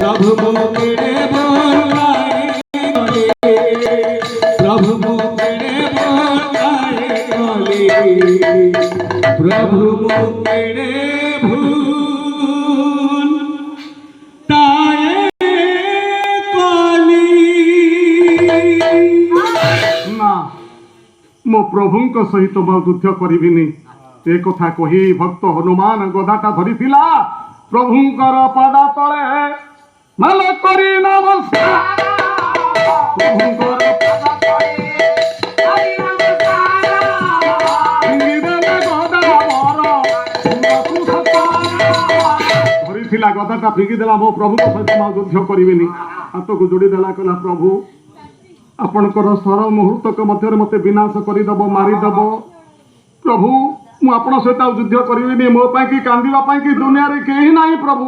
प्रभु मुकेड़े बोलाए गले, प्रभु मुकेड़े बोलाए गले, प्रभु मुकेड़े भूल ताए कली। ना मो प्रभु सहित मो युद्ध करिबिनी ए कथा कही भक्त हनुमान गदाटा धरिथिला प्रभुंकर पादा तले माल करी नमस्कार। प्रभुंकर पादा तले करी नमस्कार। इंगिदेले गदा मोर सुरतु सत्कार। धरिथिला गदाटा फिंगी देला मो प्रभु सहित मो युद्ध करिबिनी हाथ को जोड़ी देला कहला प्रभु आपणकर स्वर मुहूर्तक मध्य मते विनाश करदेव मारिदेव प्रभु मु आपण सहित युद्ध करी मो कि कांदा कि दुनिया रे कहीं ना प्रभु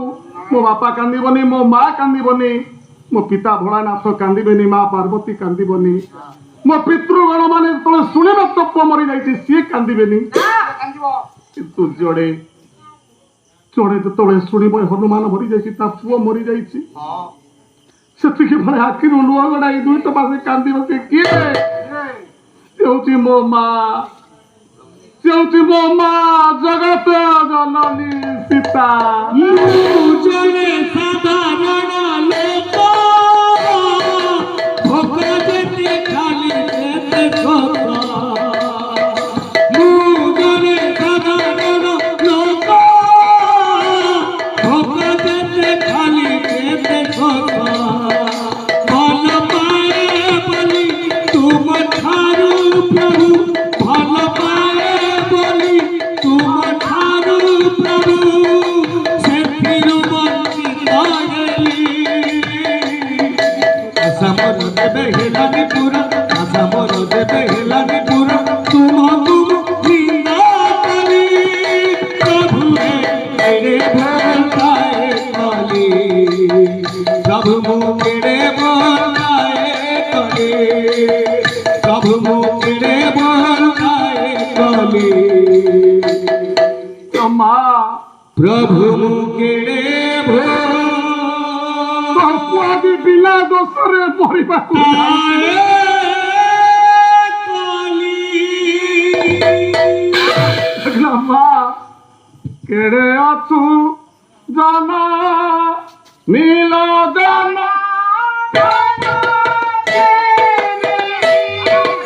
मो बापा कांदबनी मो माँ कांदबनी मो पिता भोलानाथ कांदबेनी माँ पार्वती कांदबनी मो पितृगण मैंने जो शुणे तप मरी जाइए सी कांदबेनी किंतु जड़े जड़े जो शुणव हनुमान मरी जाइए पुओ मरी जाइए से आखि लुह गड़ा दुई टपा से कांदी बसे किए मो माँ मो माँ जगत जननी सीता जड़े साधारण लोक भोग देते खाली देते जड़े साधारण लोक भोग देते खाली देते भल पाए बोली तुम ठारू प्रभु भल पाए बोली तुम ठारू प्रभु से फिर वंचित हेली। आशा मोर देवे हेलानी पूरा आशा मोर देवे हेलानी पूरा तुम निंदा करी प्रभु मेरे भोलाए कली प्रभु मुकेड़े बोलाए कली प्रभु मुकेड़े बोलाए कली माँ प्रभु मुकेड़े आदि बिना दोषरे मरवा माँ केड़े अछु जाना नील जाना